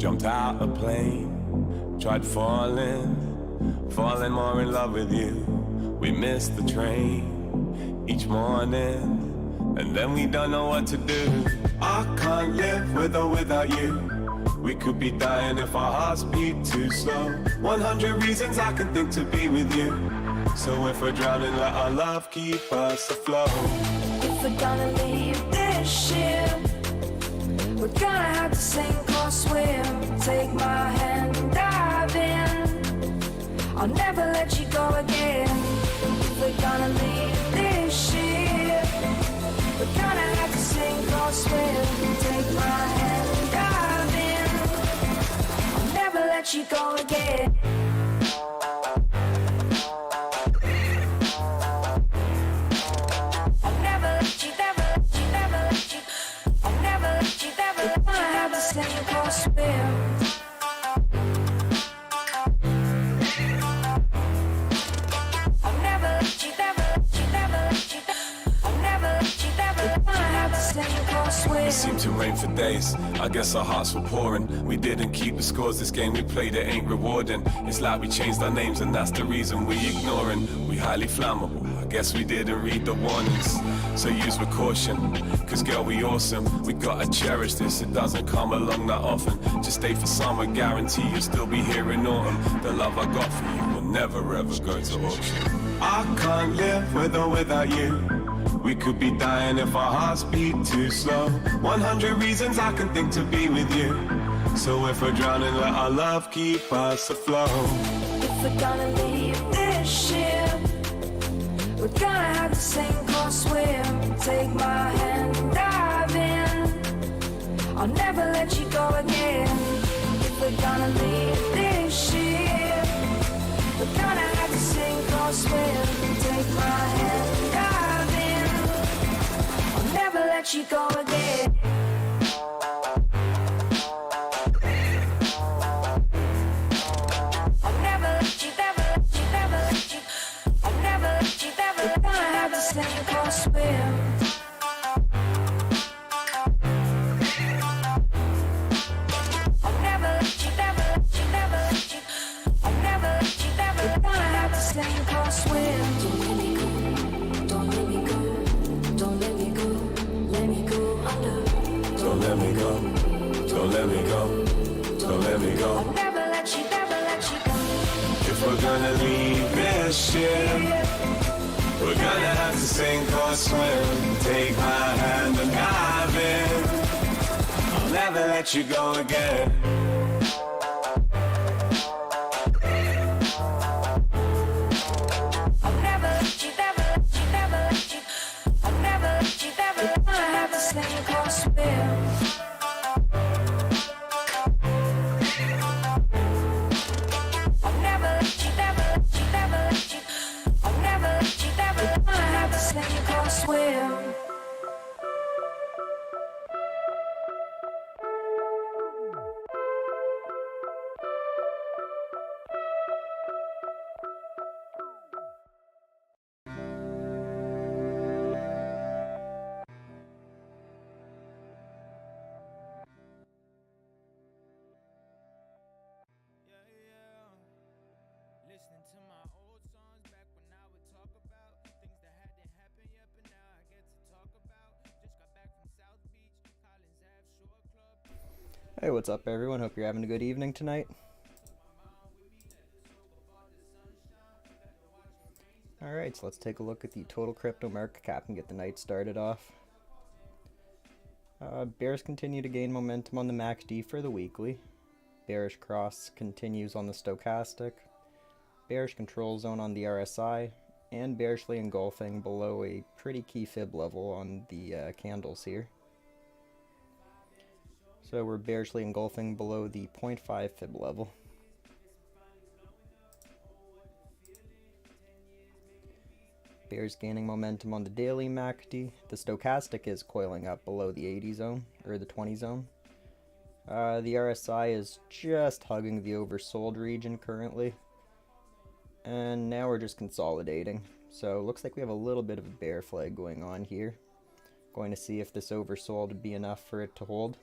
Jumped out a plane, tried falling more in love with you. We missed the train each morning, and then we don't know what to do. I can't live with or without you. We could be dying if our hearts beat too slow. 100 reasons I can think to be with you. So if we're drowning, let our love keep us afloat. If we're gonna leave this ship, we're gonna have to sink or swim. Take my hand and dive in. I'll never let you go again. If we're gonna leave this ship, we're gonna have to sink or swim. Take my hand and dive in. I'll never let you go again. I'll never let you, never let you, never let you. I'll never let you, never let you. We're gonna have to sink or swim. It seemed to rain for days, I guess our hearts were pouring. We didn't keep the scores, this game we played, it ain't rewarding. It's like we changed our names and that's the reason we ignoring. We highly flammable, I guess we didn't read the warnings. So use with caution, cause girl we awesome. We gotta cherish this, it doesn't come along that often. Just stay for summer, guarantee you'll still be here in autumn. The love I got for you will never ever go to auction. I can't live with or without you. We could be dying if our hearts beat too slow. 100 reasons I can think to be with you. So if we're drowning, let our love keep us afloat. If we're gonna leave this ship, we're gonna have to sink or swim. Take my hand and dive in. I'll never let you go again. If we're gonna leave this ship, we're gonna have to sink or swim. Take my hand and dive in. I'll never let you go again. I'll never let you, never let you, never let you. I'll never let you, never let you. We're gonna have to sink or swim. I'll never let you, never let you, never let you. I'll never let you, never let you. We're gonna have to sink or swim. Don't let me go, don't let me go, let me go under. Don't let me go, don't let me go, don't let me go. I'll never let you, never let you go. If we're gonna leave this ship, we're gonna have to sink or swim. Take my hand and dive in. I'll never let you go again. I'll never let you, never let you, never let you. I'll never let you, never let you. We're gonna have to sink or swim. I'll never let you, never let you, never let you. I'll never let you, never let you. We're gonna have to sink or swim. Listening to my old songs back when I would talk about things that hadn't happened yet, but now I get to talk about. Just got back from South Beach, Collins Ave Shore Club. Hey, what's up everyone? Hope you're having a good evening tonight. Alright, so let's take a look at the total crypto market cap and get the night started off. Bears continue to gain momentum on the MACD for the weekly. Bearish cross continues on the stochastic. Bearish control zone on the RSI, and bearishly engulfing below a pretty key fib level on the candles here. So we're bearishly engulfing below the 0.5 fib level. Bears gaining momentum on the daily MACD. The stochastic is coiling up below the 80 zone, or the 20 zone. The RSI is just hugging the oversold region currently. And now we're just consolidating. So it looks like we have a little bit of a bear flag going on here. Going to see if this oversold would be enough for it to hold.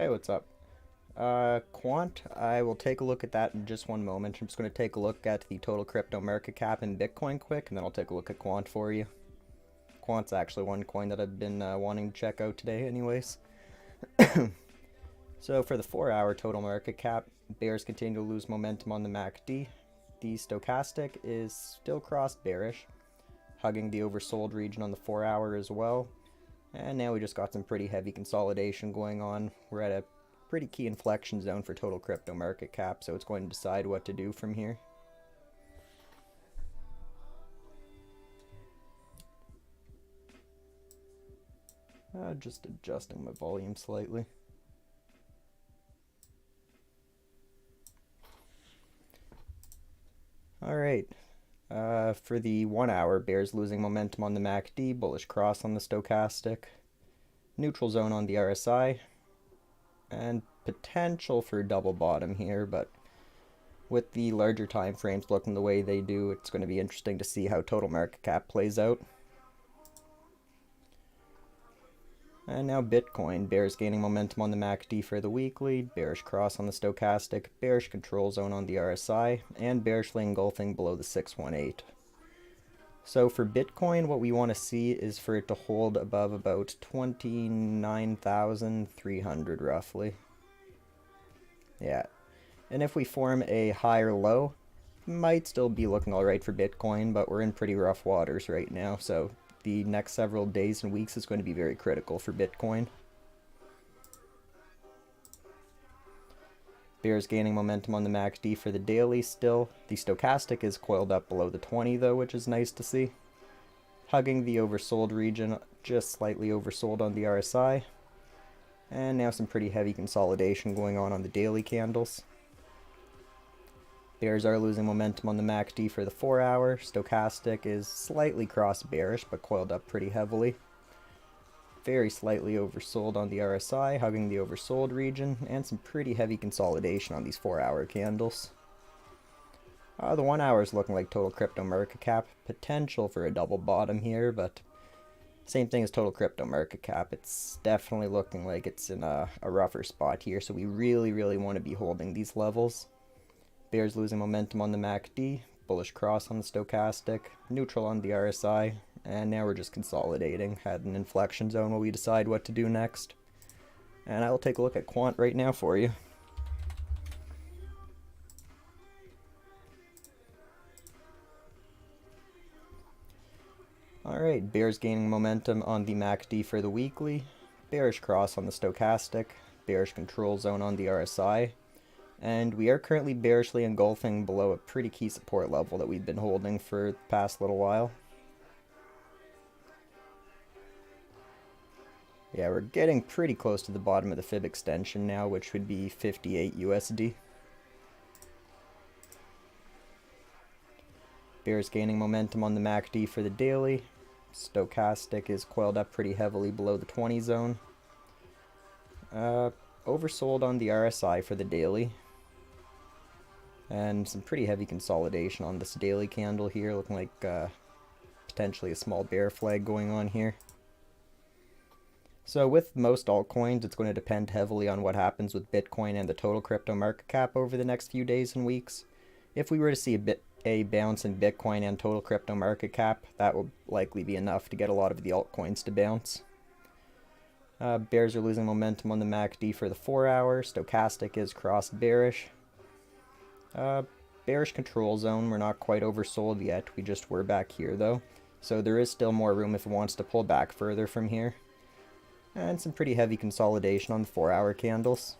Hey, what's up? Quant, I will take a look at that in just one moment. I'm just going to take a look at the total crypto market cap in Bitcoin quick, and then I'll take a look at Quant for you. Quant's actually one coin that I've been wanting to check out today anyways. So for the 4-hour total market cap, bears continue to lose momentum on the MACD. The stochastic is still crossed bearish, hugging the oversold region on the 4-hour as well. And now we just got some pretty heavy consolidation going on. We're at a pretty key inflection zone for total crypto market cap, so it's going to decide what to do from here. Just adjusting my volume slightly. Alright, for the 1-hour, bears losing momentum on the MACD, bullish cross on the stochastic, neutral zone on the RSI, and potential for double bottom here, but with the larger time frames looking the way they do, it's going to be interesting to see how total market cap plays out. And now Bitcoin, bears gaining momentum on the MACD for the weekly, bearish cross on the stochastic, bearish control zone on the RSI, and bearishly engulfing below the 618. So for Bitcoin, what we want to see is for it to hold above about 29,300 roughly. Yeah, and if we form a higher low, might still be looking alright for Bitcoin, but we're in pretty rough waters right now, so the next several days and weeks is going to be very critical for Bitcoin. Bears gaining momentum on the MACD for the daily still. The stochastic is coiled up below the 20 though, which is nice to see. Hugging the oversold region, just slightly oversold on the RSI. And now some pretty heavy consolidation going on the daily candles. Bears are losing momentum on the MACD for the 4-hour. Stochastic is slightly cross bearish, but coiled up pretty heavily. Very slightly oversold on the RSI, hugging the oversold region, and some pretty heavy consolidation on these 4-hour candles. The 1-hour is looking like total crypto market cap. Potential for a double bottom here, but same thing as total crypto market cap. It's definitely looking like it's in a rougher spot here, so we really want to be holding these levels. Bears losing momentum on the MACD, bullish cross on the stochastic, neutral on the RSI, and now we're just consolidating. Had an inflection zone while we decide what to do next. And I will take a look at Quant right now for you. Alright, bears gaining momentum on the MACD for the weekly, bearish cross on the stochastic, bearish control zone on the RSI, and we are currently bearishly engulfing below a pretty key support level that we've been holding for the past little while. Yeah, we're getting pretty close to the bottom of the fib extension now, which would be 58 USD. Bears gaining momentum on the MACD for the daily. Stochastic is coiled up pretty heavily below the 20 zone. Oversold on the RSI for the daily. And some pretty heavy consolidation on this daily candle here, looking like potentially a small bear flag going on here. So with most altcoins, it's going to depend heavily on what happens with Bitcoin and the total crypto market cap over the next few days and weeks. If we were to see a bounce in Bitcoin and total crypto market cap, that will likely be enough to get a lot of the altcoins to bounce. Bears are losing momentum on the MACD for the 4-hour. Stochastic is crossed bearish. Bearish control zone, we're not quite oversold yet, we just were back here though. So there is still more room if it wants to pull back further from here. And some pretty heavy consolidation on the 4-hour candles.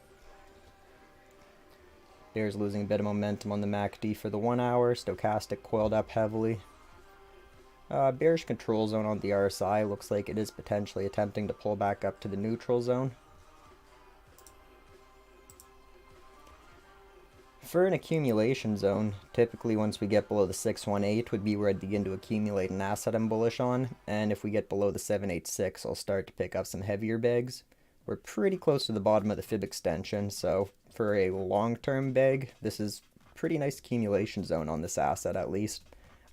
Bears losing a bit of momentum on the MACD for the 1-hour, stochastic coiled up heavily. Bearish control zone on the RSI, looks like it is potentially attempting to pull back up to the neutral zone. For an accumulation zone, typically once we get below the 618 would be where I'd begin to accumulate an asset I'm bullish on, and if we get below the 786 I'll start to pick up some heavier bags. We're pretty close to the bottom of the fib extension, so for a long-term bag, this is pretty nice accumulation zone on this asset at least.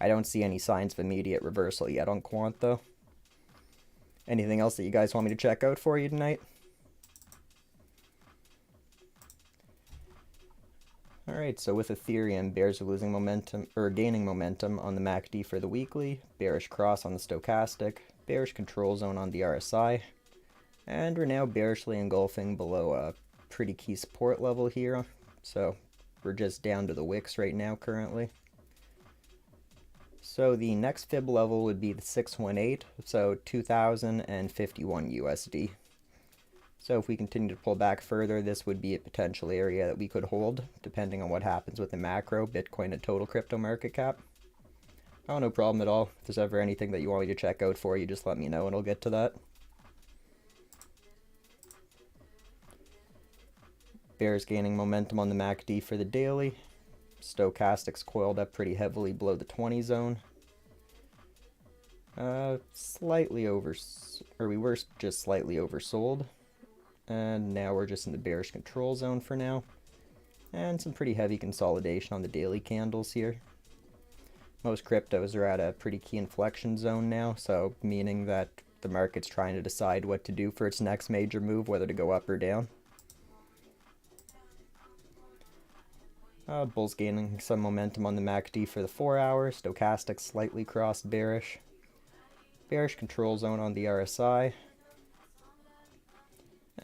I don't see any signs of immediate reversal yet on Quant though. Anything else that you guys want me to check out for you tonight? Alright, so with Ethereum, bears are losing momentum, or gaining momentum on the MACD for the weekly, bearish cross on the stochastic, bearish control zone on the RSI, and we're now bearishly engulfing below a pretty key support level here, so we're just down to the wicks right now currently. So the next fib level would be the 618, so 2051 USD. So if we continue to pull back further, this would be a potential area that we could hold, depending on what happens with the macro, Bitcoin, and total crypto market cap. Oh, no problem at all. If there's ever anything that you want me to check out for you, just let me know and I'll get to that. Bears gaining momentum on the MACD for the daily. Stochastics coiled up pretty heavily below the 20 zone. We were just slightly oversold. And now we're just in the bearish control zone for now. And some pretty heavy consolidation on the daily candles here. Most cryptos are at a pretty key inflection zone now, so meaning that the market's trying to decide what to do for its next major move, whether to go up or down. Bulls gaining some momentum on the MACD for the 4 hour, stochastic slightly crossed bearish. Bearish control zone on the RSI.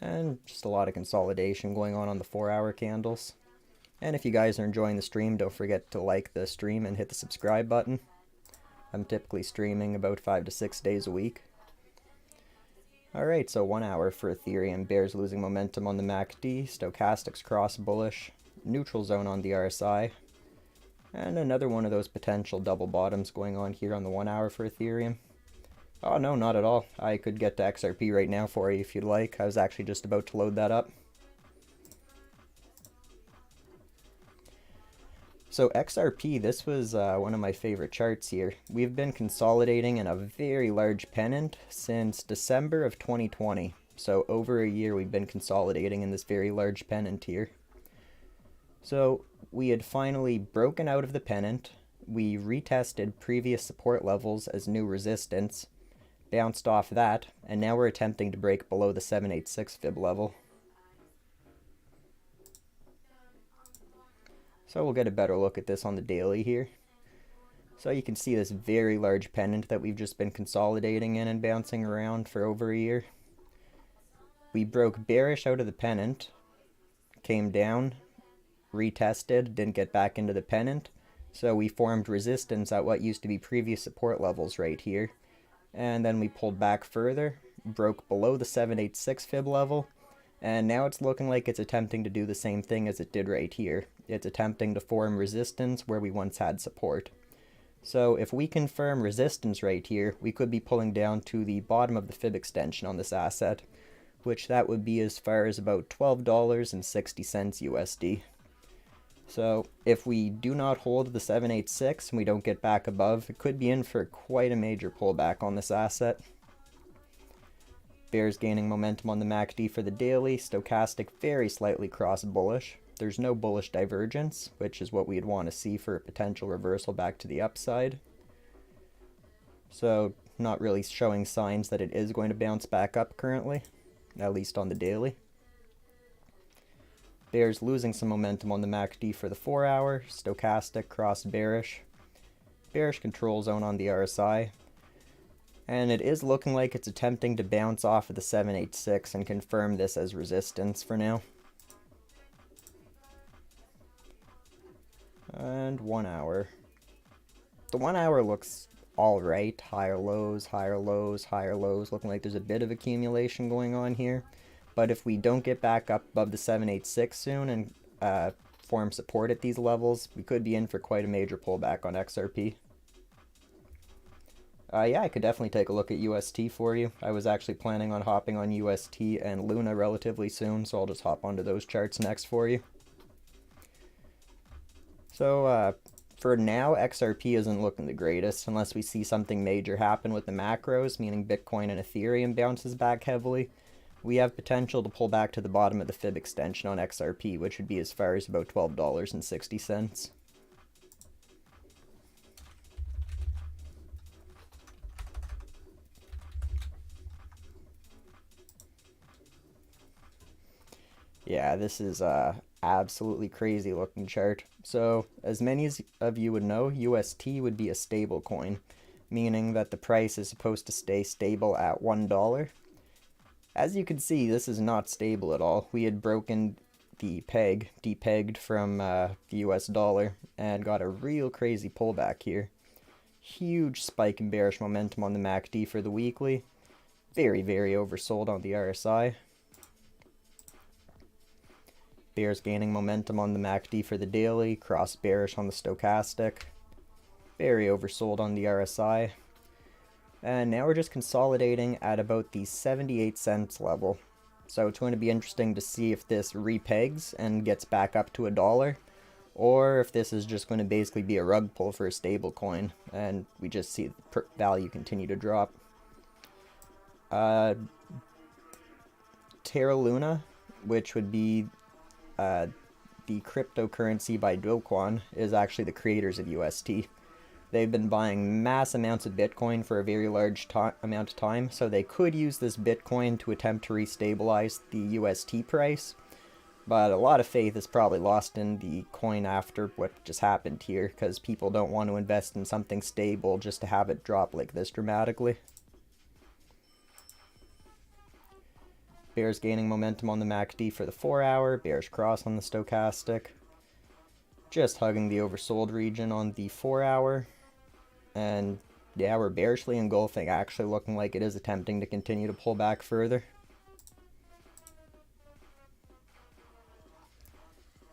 And just a lot of consolidation going on the 4 hour candles. And if you guys are enjoying the stream, don't forget to like the stream and hit the subscribe button. I'm typically streaming about 5 to 6 days a week. Alright, so 1 hour for Ethereum, bears losing momentum on the MACD, stochastics cross bullish, neutral zone on the RSI, and another one of those potential double bottoms going on here on the 1 hour for Ethereum. Oh no, not at all. I could get to XRP right now for you if you'd like. I was actually just about to load that up. So XRP, this was one of my favorite charts here. We've been consolidating in a very large pennant since December of 2020. So over a year we've been consolidating in this very large pennant here. So we had finally broken out of the pennant. We retested previous support levels as new resistance, bounced off that, and now we're attempting to break below the 786 fib level. So we'll get a better look at this on the daily here. So you can see this very large pennant that we've just been consolidating in and bouncing around for over a year. We broke bearish out of the pennant, came down, retested, didn't get back into the pennant, so we formed resistance at what used to be previous support levels right here. And then we pulled back further, broke below the 786 fib level, and now it's looking like it's attempting to do the same thing as it did right here. It's attempting to form resistance where we once had support. So if we confirm resistance right here, we could be pulling down to the bottom of the fib extension on this asset, which that would be as far as about $12.60 USD. So if we do not hold the 786 and we don't get back above, it could be in for quite a major pullback on this asset. Bears gaining momentum on the MACD for the daily, stochastic very slightly cross bullish. There's no bullish divergence, which is what we'd want to see for a potential reversal back to the upside. So not really showing signs that it is going to bounce back up currently, at least on the daily. Bears losing some momentum on the MACD for the 4 hour, stochastic cross bearish, bearish control zone on the RSI, and it is looking like it's attempting to bounce off of the 786 and confirm this as resistance for now. And 1 hour. The 1 hour looks alright, higher lows, higher lows, higher lows, looking like there's a bit of accumulation going on here. But if we don't get back up above the 786 soon and form support at these levels, we could be in for quite a major pullback on XRP. Yeah, I could definitely take a look at UST for you. I was actually planning on hopping on UST and Luna relatively soon, so I'll just hop onto those charts next for you. So, for now, XRP isn't looking the greatest, unless we see something major happen with the macros, meaning Bitcoin and Ethereum bounces back heavily. We have potential to pull back to the bottom of the fib extension on XRP, which would be as far as about $12.60. Yeah, this is absolutely crazy looking chart. So, as many of you would know, UST would be a stable coin, meaning that the price is supposed to stay stable at $1. As you can see, this is not stable at all. We had broken the peg, depegged from the US dollar, and got a real crazy pullback here. Huge spike in bearish momentum on the MACD for the weekly. Very, very oversold on the RSI. Bears gaining momentum on the MACD for the daily, cross bearish on the stochastic. Very oversold on the RSI. And now we're just consolidating at about the 78 cents level. So it's going to be interesting to see if this repegs and gets back up to $1, or if this is just going to basically be a rug pull for a stable coin, and we just see the value continue to drop. Terra Luna, which would be the cryptocurrency by Dogecoin, is actually the creators of UST. They've been buying mass amounts of Bitcoin for a very large amount of time, so they could use this Bitcoin to attempt to restabilize the UST price. But a lot of faith is probably lost in the coin after what just happened here, because people don't want to invest in something stable just to have it drop like this dramatically. Bears gaining momentum on the MACD for the 4-hour, bearish cross on the stochastic. Just hugging the oversold region on the 4-hour. And yeah, we're bearishly engulfing, actually looking like it is attempting to continue to pull back further.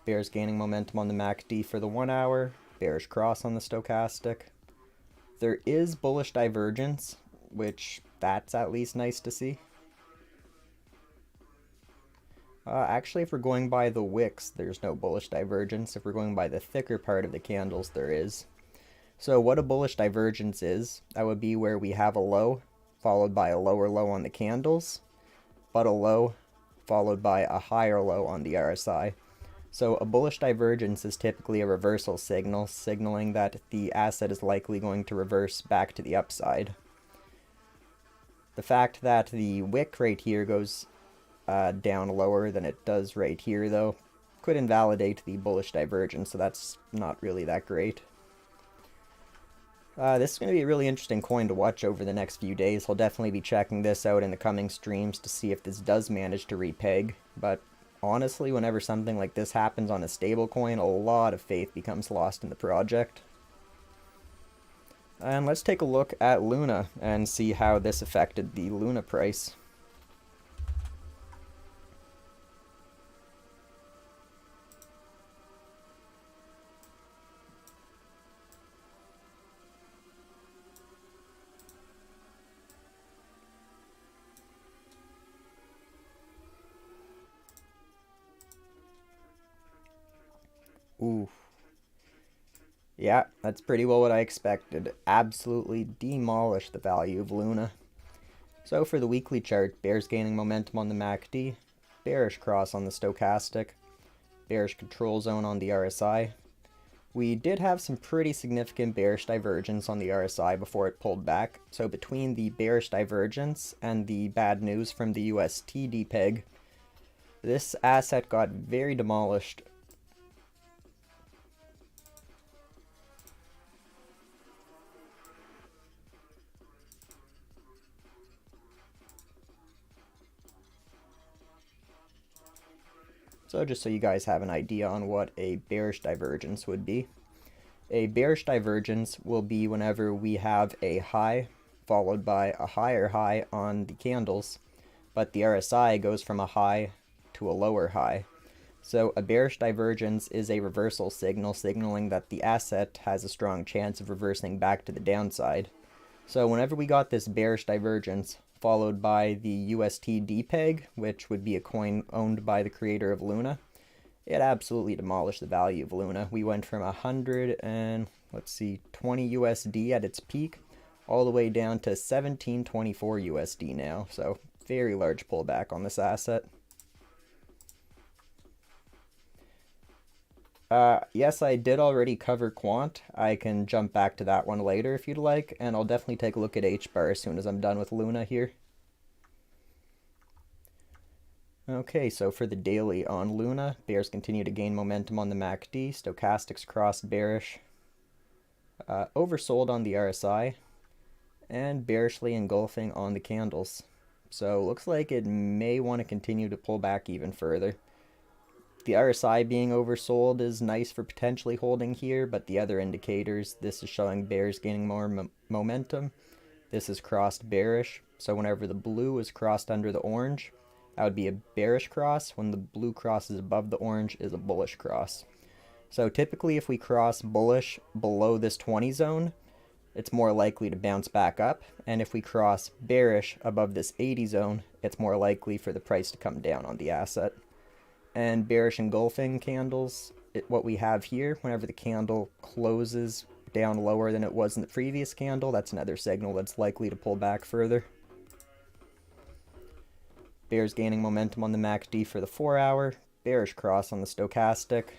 Bears gaining momentum on the MACD for the 1-hour, bearish cross on the stochastic. There is bullish divergence, which that's at least nice to see. Actually, if we're going by the wicks, there's no bullish divergence. If we're going by the thicker part of the candles, there is. So what a bullish divergence is, that would be where we have a low, followed by a lower low on the candles, but a low, followed by a higher low on the RSI. So a bullish divergence is typically a reversal signal, signaling that the asset is likely going to reverse back to the upside. The fact that the wick right here goes down lower than it does right here, though, could invalidate the bullish divergence, so that's not really that great. This is going to be a really interesting coin to watch over the next few days. I'll definitely be checking this out in the coming streams to see if this does manage to repeg, but honestly, whenever something like this happens on a stable coin, a lot of faith becomes lost in the project. And let's take a look at Luna and see how this affected the Luna price. Ooh. Yeah, that's pretty well what I expected. Absolutely demolished the value of Luna. So for the weekly chart, bears gaining momentum on the MACD, bearish cross on the stochastic, bearish control zone on the RSI. We did have some pretty significant bearish divergence on the RSI before it pulled back. So between the bearish divergence and the bad news from the UST Depegged, this asset got very demolished. So just so you guys have an idea on what a bearish divergence would be. A bearish divergence will be whenever we have a high followed by a higher high on the candles, but the RSI goes from a high to a lower high. So a bearish divergence is a reversal signal, signaling that the asset has a strong chance of reversing back to the downside. So whenever we got this bearish divergence, followed by the UST Depegged, which would be a coin owned by the creator of Luna, it absolutely demolished the value of Luna. We went from 100 and, let's see, 20 USD at its peak, all the way down to 1724 USD now. So very large pullback on this asset. Yes, I did already cover Quant. I can jump back to that one later if you'd like, and I'll definitely take a look at H-bar as soon as I'm done with Luna here. Okay, so for the daily on Luna, bears continue to gain momentum on the MACD, stochastics crossed bearish, oversold on the RSI, and bearishly engulfing on the candles. So looks like it may want to continue to pull back even further. The RSI being oversold is nice for potentially holding here, but the other indicators, this is showing bears gaining more momentum. This is crossed bearish, so whenever the blue is crossed under the orange, that would be a bearish cross. When the blue crosses above the orange is a bullish cross. So typically if we cross bullish below this 20 zone, it's more likely to bounce back up, and if we cross bearish above this 80 zone, it's more likely for the price to come down on the asset. And bearish engulfing candles, what we have here, whenever the candle closes down lower than it was in the previous candle, that's another signal that's likely to pull back further. Bears gaining momentum on the MACD for the 4 hour, bearish cross on the stochastic,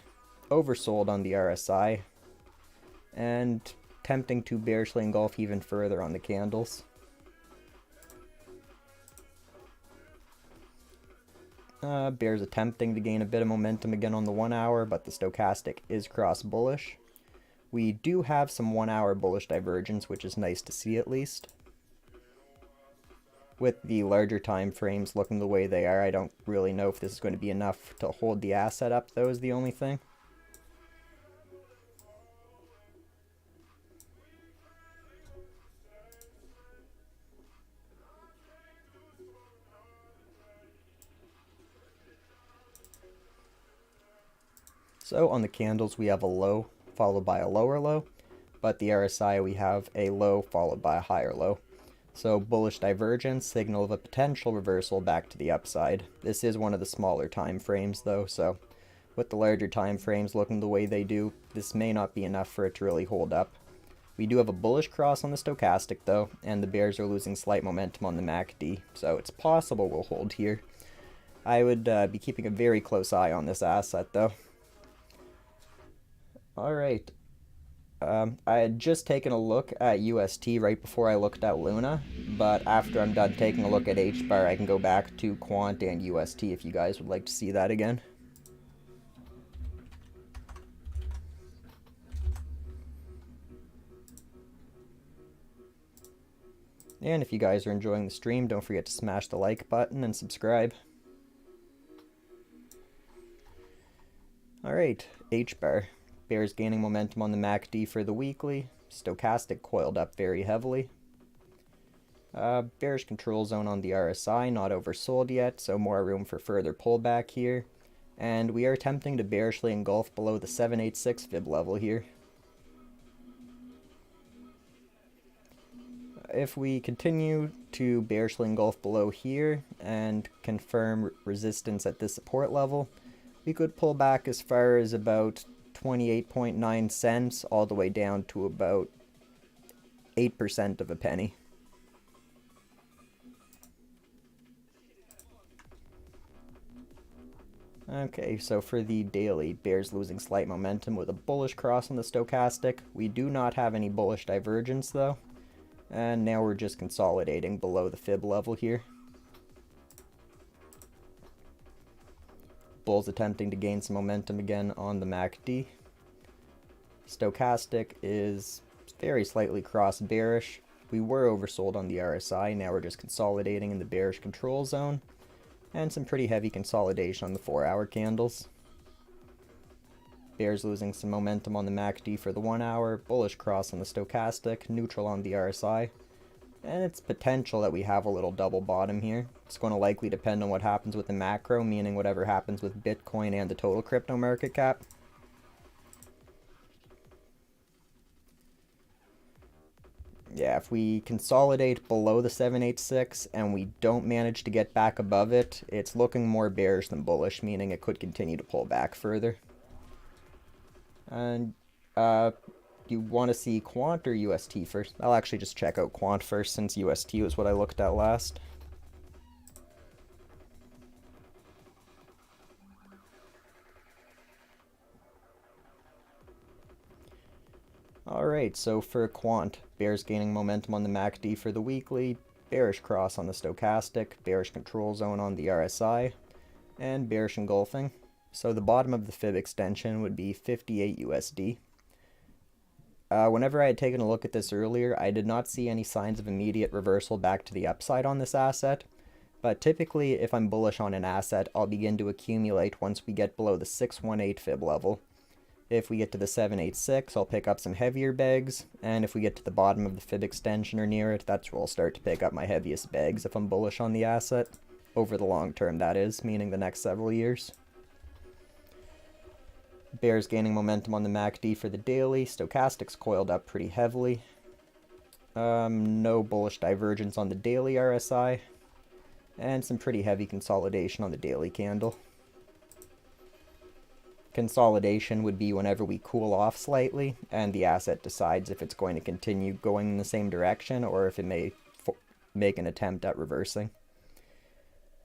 oversold on the RSI, and tempting to bearishly engulf even further on the candles. Bears attempting to gain a bit of momentum again on the 1 hour, but the stochastic is cross bullish. We do have some 1 hour bullish divergence, which is nice to see at least. With the larger time frames looking the way they are, I don't really know if this is going to be enough to hold the asset up, though, is the only thing. So on the candles we have a low followed by a lower low, but the RSI we have a low followed by a higher low. So bullish divergence, signal of a potential reversal back to the upside. This is one of the smaller time frames though, so with the larger time frames looking the way they do, this may not be enough for it to really hold up. We do have a bullish cross on the stochastic though, and the bears are losing slight momentum on the MACD, so it's possible we'll hold here. I would be keeping a very close eye on this asset though. Alright, I had just taken a look at UST right before I looked at Luna, but after I'm done taking a look at H-bar, I can go back to Quant and UST if you guys would like to see that again. And if you guys are enjoying the stream, don't forget to smash the like button and subscribe. Alright, H-bar. Bears gaining momentum on the MACD for the weekly. Stochastic coiled up very heavily. Bearish control zone on the RSI, not oversold yet, so more room for further pullback here. And we are attempting to bearishly engulf below the 786 fib level here. If we continue to bearishly engulf below here and confirm resistance at this support level, we could pull back as far as about 28.9 cents all the way down to about 8% of a penny. Okay, so for the daily, bears losing slight momentum with a bullish cross on the stochastic. We do not have any bullish divergence though, and now we're just consolidating below the fib level here. Bulls attempting to gain some momentum again on the MACD. Stochastic is very slightly cross bearish. We were oversold on the RSI, now we're just consolidating in the bearish control zone. And some pretty heavy consolidation on the 4 hour candles. Bears losing some momentum on the MACD for the 1 hour, bullish cross on the stochastic, neutral on the RSI. And it's potential that we have a little double bottom here. It's going to likely depend on what happens with the macro, meaning whatever happens with Bitcoin and the total crypto market cap. Yeah, if we consolidate below the 786 and we don't manage to get back above it, it's looking more bearish than bullish, meaning it could continue to pull back further. And you want to see Quant or UST first? I'll actually just check out Quant first since UST was what I looked at last. Alright, so for Quant, bears gaining momentum on the MACD for the weekly, bearish cross on the stochastic, bearish control zone on the RSI, and bearish engulfing. So the bottom of the fib extension would be 58 USD. Whenever I had taken a look at this earlier, I did not see any signs of immediate reversal back to the upside on this asset. But typically, if I'm bullish on an asset, I'll begin to accumulate once we get below the 618 fib level. If we get to the 786, I'll pick up some heavier bags, and if we get to the bottom of the fib extension or near it, that's where I'll start to pick up my heaviest bags if I'm bullish on the asset. Over the long term, that is, meaning the next several years. Bears gaining momentum on the MACD for the daily. Stochastics coiled up pretty heavily. No bullish divergence on the daily RSI. And some pretty heavy consolidation on the daily candle. Consolidation would be whenever we cool off slightly and the asset decides if it's going to continue going in the same direction or if it may make an attempt at reversing.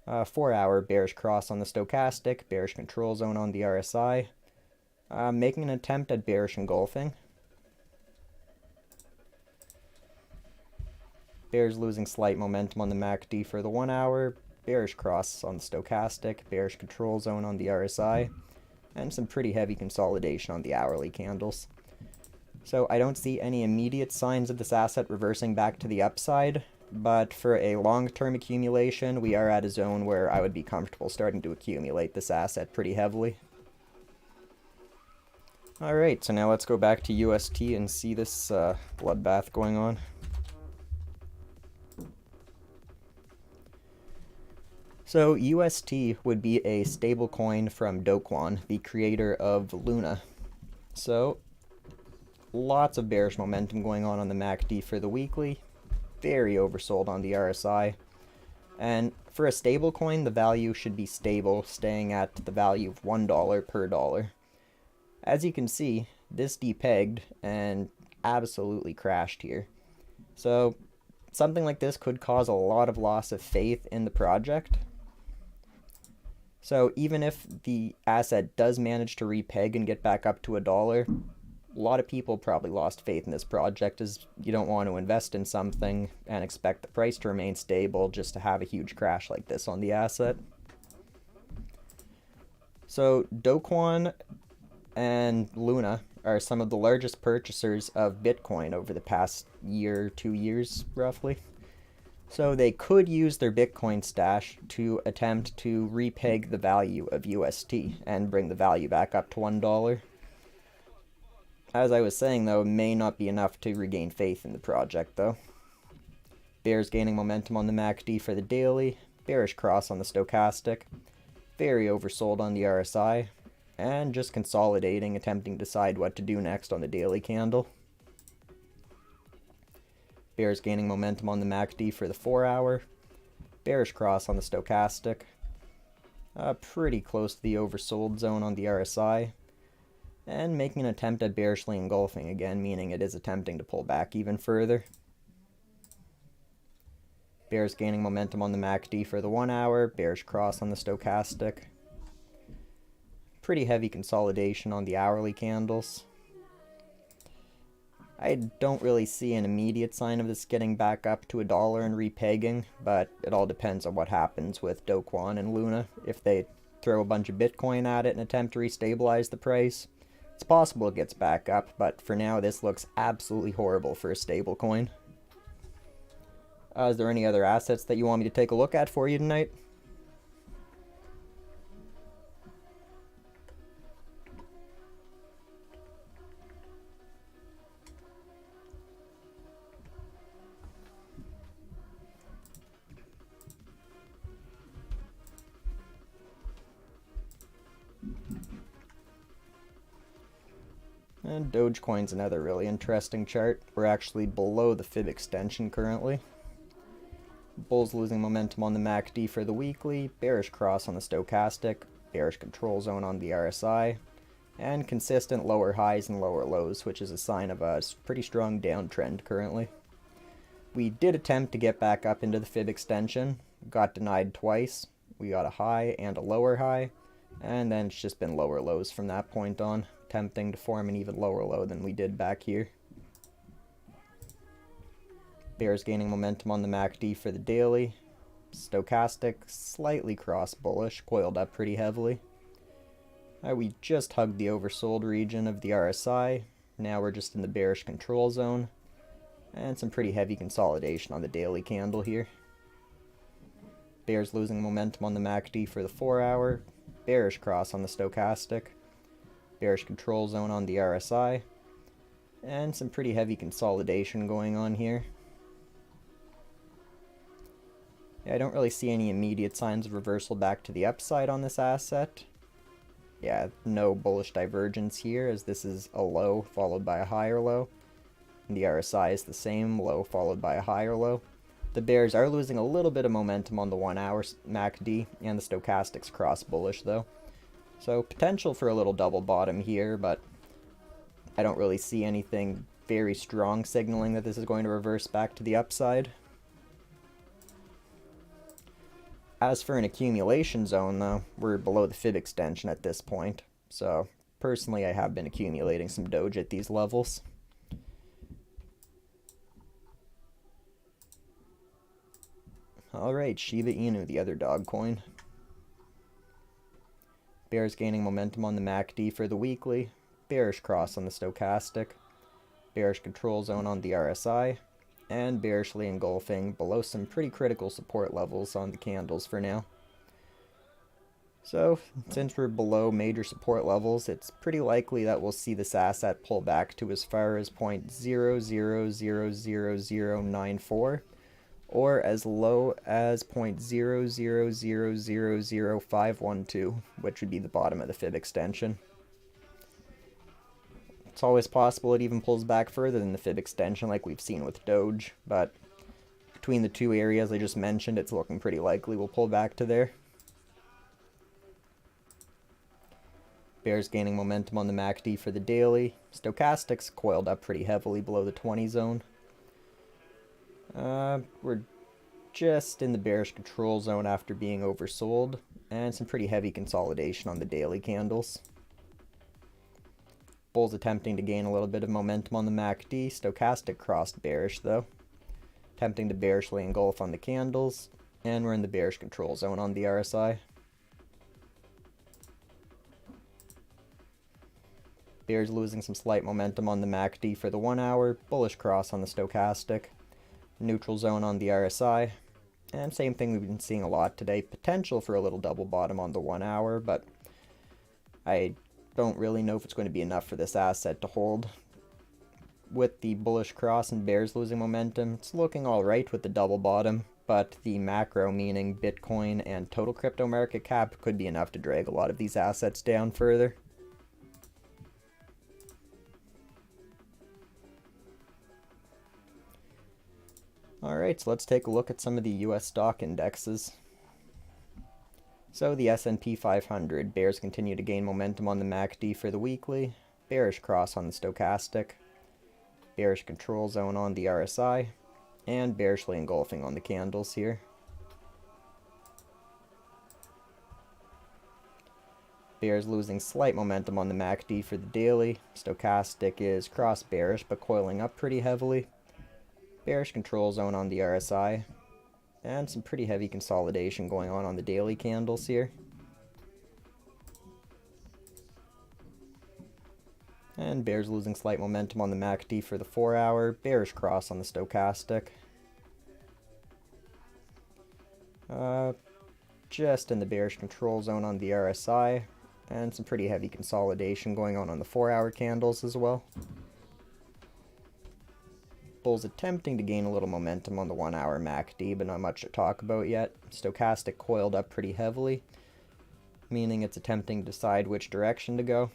4-hour bearish cross on the stochastic, bearish control zone on the RSI. Making an attempt at bearish engulfing. Bears losing slight momentum on the MACD for the 1 hour. Bearish cross on the stochastic, bearish control zone on the RSI. And some pretty heavy consolidation on the hourly candles. So I don't see any immediate signs of this asset reversing back to the upside. But for a long-term accumulation, we are at a zone where I would be comfortable starting to accumulate this asset pretty heavily. Alright, so now let's go back to UST and see this bloodbath going on. So UST would be a stablecoin from Dogecoin, the creator of Luna. So lots of bearish momentum going on the MACD for the weekly. Very oversold on the RSI. And for a stablecoin, the value should be stable, staying at the value of $1 per dollar. As you can see, this depegged and absolutely crashed here. So something like this could cause a lot of loss of faith in the project. So even if the asset does manage to repeg and get back up to $1, a lot of people probably lost faith in this project, as you don't want to invest in something and expect the price to remain stable just to have a huge crash like this on the asset. So Dogecoin and Luna are some of the largest purchasers of Bitcoin over the past year, 2 years, roughly. So they could use their Bitcoin stash to attempt to repeg the value of UST and bring the value back up to $1. As I was saying, though, it may not be enough to regain faith in the project, though. Bears gaining momentum on the MACD for the daily, bearish cross on the stochastic, very oversold on the RSI, and just consolidating, attempting to decide what to do next on the daily candle. Bears gaining momentum on the MACD for the 4 hour. Bearish cross on the stochastic. Pretty close to the oversold zone on the RSI. And making an attempt at bearishly engulfing again, meaning it is attempting to pull back even further. Bears gaining momentum on the MACD for the 1 hour. Bearish cross on the stochastic. Pretty heavy consolidation on the hourly candles. I don't really see an immediate sign of this getting back up to $1 and repegging, but it all depends on what happens with Dogecoin and Luna. If they throw a bunch of Bitcoin at it and attempt to restabilize the price, it's possible it gets back up, but for now this looks absolutely horrible for a stablecoin. Is there any other assets that you want me to take a look at for you tonight? And Dogecoin's another really interesting chart. We're actually below the fib extension currently. Bulls losing momentum on the MACD for the weekly, bearish cross on the stochastic, bearish control zone on the RSI, and consistent lower highs and lower lows, which is a sign of a pretty strong downtrend currently. We did attempt to get back up into the fib extension, got denied twice. We got a high and a lower high, and then it's just been lower lows from that point on, attempting to form an even lower low than we did back here. Bears gaining momentum on the MACD for the daily, Stochastic slightly cross bullish, coiled up pretty heavily. We just hugged the oversold region of the RSI. Now we're just in the bearish control zone. And some pretty heavy consolidation on the daily candle here. Bears losing momentum on the MACD for the 4 hour. Bearish cross on the stochastic. Bearish control zone on the RSI. And some pretty heavy consolidation going on here. Yeah, I don't really see any immediate signs of reversal back to the upside on this asset. Yeah, no bullish divergence here, as this is a low followed by a higher low. And the RSI is the same, low followed by a higher low. The bears are losing a little bit of momentum on the 1 hour MACD, and the stochastics cross bullish though. So potential for a little double bottom here, but I don't really see anything very strong signaling that this is going to reverse back to the upside. As for an accumulation zone though, we're below the fib extension at this point. So personally I have been accumulating some Doge at these levels. Alright, Shiba Inu, the other dog coin. Bears gaining momentum on the MACD for the weekly. Bearish cross on the stochastic. Bearish control zone on the RSI. And bearishly engulfing below some pretty critical support levels on the candles for now. So, since we're below major support levels, it's pretty likely that we'll see this asset pull back to as far as 0.000094, or as low as 0.0000512, which would be the bottom of the fib extension. It's always possible it even pulls back further than the fib extension like we've seen with Doge, but between the two areas I just mentioned, it's looking pretty likely we'll pull back to there. Bears gaining momentum on the MACD for the daily. Stochastics coiled up pretty heavily below the 20 zone. We're just in the bearish control zone after being oversold, and some pretty heavy consolidation on the daily candles. Bulls attempting to gain a little bit of momentum on the MACD. Stochastic crossed bearish though. Attempting to bearishly engulf on the candles. And we're in the bearish control zone on the RSI. Bears losing some slight momentum on the MACD for the 1 hour. Bullish cross on the stochastic. Neutral zone on the RSI. And same thing we've been seeing a lot today. Potential for a little double bottom on the 1 hour, but I don't really know if it's going to be enough for this asset to hold. With the bullish cross and bears losing momentum, it's looking alright with the double bottom, but the macro, meaning Bitcoin and total crypto market cap, could be enough to drag a lot of these assets down further. Alright, so let's take a look at some of the US stock indexes. So the S&P 500, bears continue to gain momentum on the MACD for the weekly, bearish cross on the stochastic, bearish control zone on the RSI, and bearishly engulfing on the candles here. Bears losing slight momentum on the MACD for the daily, stochastic is cross bearish but coiling up pretty heavily, bearish control zone on the RSI, and some pretty heavy consolidation going on the daily candles here. And bears losing slight momentum on the MACD for the 4 hour, bearish cross on the stochastic. Just in the bearish control zone on the RSI, and some pretty heavy consolidation going on the 4 hour candles as well. Bulls attempting to gain a little momentum on the 1 hour MACD, but not much to talk about yet. Stochastic coiled up pretty heavily, meaning it's attempting to decide which direction to go.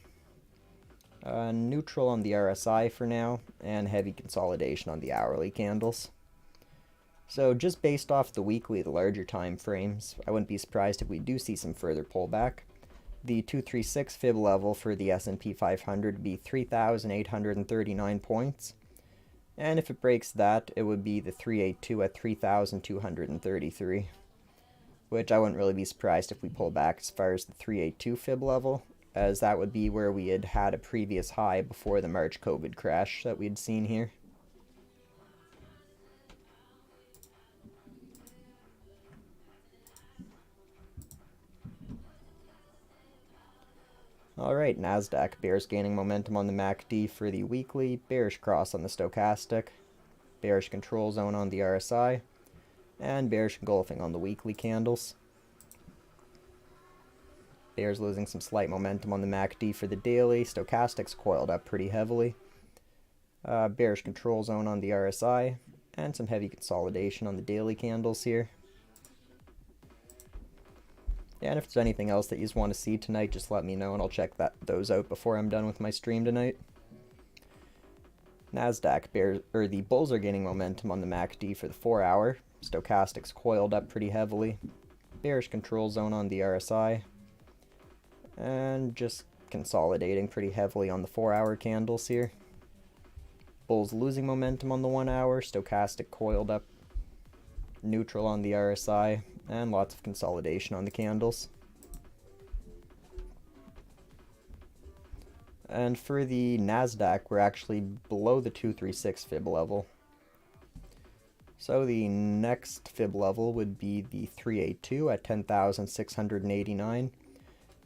Neutral on the RSI for now, and heavy consolidation on the hourly candles. So just based off the weekly, the larger time frames, I wouldn't be surprised if we do see some further pullback. The 236 fib level for the S&P 500 would be 3,839 points. And if it breaks that, it would be the 382 at 3,233. Which I wouldn't really be surprised if we pull back as far as the 382 fib level, as that would be where we had a previous high before the March COVID crash that we'd seen here. Alright, Nasdaq, bears gaining momentum on the MACD for the weekly, bearish cross on the stochastic, bearish control zone on the RSI, and bearish engulfing on the weekly candles. Bears losing some slight momentum on the MACD for the daily, stochastics coiled up pretty heavily. Bearish control zone on the RSI, and some heavy consolidation on the daily candles here. Yeah, and if there's anything else that you just want to see tonight, just let me know and I'll check those out before I'm done with my stream tonight. Nasdaq, the bulls are gaining momentum on the MACD for the 4 hour. Stochastics coiled up pretty heavily. Bearish control zone on the RSI. And just consolidating pretty heavily on the 4 hour candles here. Bulls losing momentum on the 1 hour. Stochastic coiled up. Neutral on the RSI. And lots of consolidation on the candles. And for the Nasdaq, we're actually below the 236 fib level. So the next fib level would be the 382 at 10,689.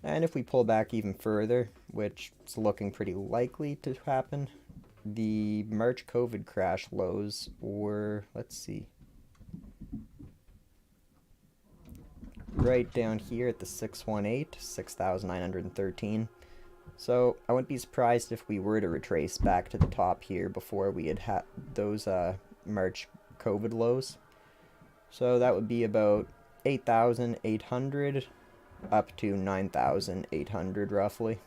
And if we pull back even further, which is looking pretty likely to happen, the March COVID crash lows were, let's see, right down here at the 618, 6,913. So I wouldn't be surprised if we were to retrace back to the top here before we had those March COVID lows. So that would be about 8,800 up to 9,800 roughly.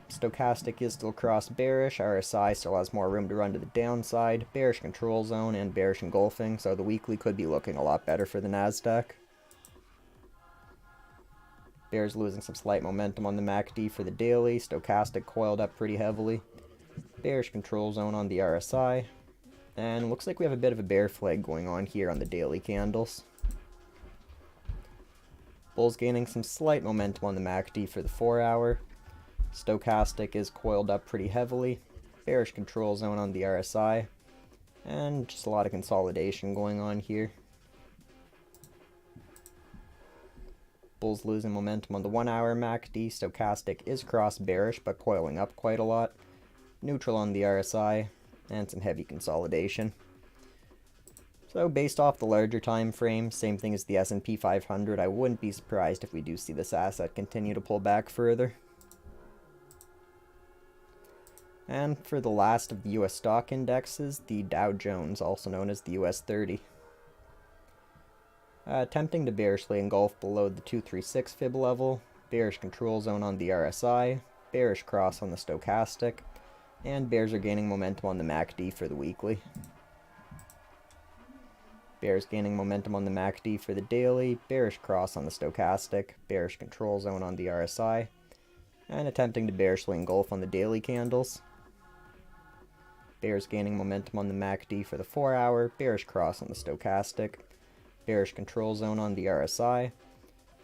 Stochastic is still cross bearish, RSI still has more room to run to the downside, bearish control zone and bearish engulfing, so the weekly could be looking a lot better for the Nasdaq. Bears losing some slight momentum on the MACD for the daily, stochastic coiled up pretty heavily, bearish control zone on the RSI, and looks like we have a bit of a bear flag going on here on the daily candles. Bulls gaining some slight momentum on the MACD for the 4 hour. Stochastic is coiled up pretty heavily, bearish control zone on the RSI, and just a lot of consolidation going on here. Bulls losing momentum on the 1 hour MACD, stochastic is cross bearish but coiling up quite a lot, neutral on the RSI, and some heavy consolidation. So based off the larger time frame, same thing as the S&P 500, I wouldn't be surprised if we do see this asset continue to pull back further. And for the last of the US stock indexes, the Dow Jones, also known as the US 30. Attempting to bearishly engulf below the 236 fib level, bearish control zone on the RSI, bearish cross on the stochastic, and bears are gaining momentum on the MACD for the weekly. Bears gaining momentum on the MACD for the daily, bearish cross on the stochastic, bearish control zone on the RSI, and attempting to bearishly engulf on the daily candles. Bears gaining momentum on the MACD for the 4 hour, bearish cross on the stochastic, bearish control zone on the RSI,